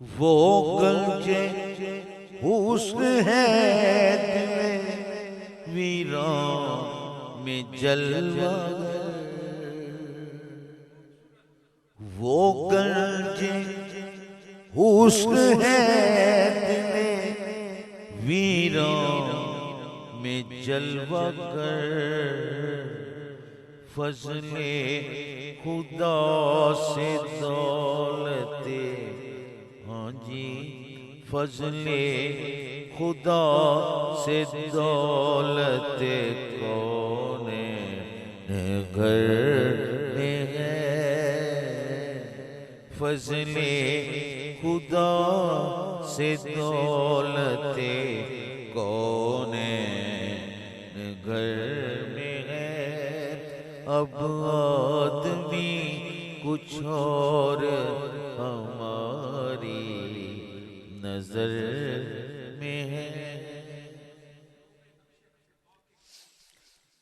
वो गंजे हुस्न है दिले वीरान में जलवा। वो गंजे हुस्न है दिले वीरान में जलवा कर। फजले खुदा से दौलते, हाँ जी, फजले खुदा से दौलते कौने घर में है। फजले खुदा से दौलते कौने घर में है। अब आदमी कुछ और हमारी नजर में है।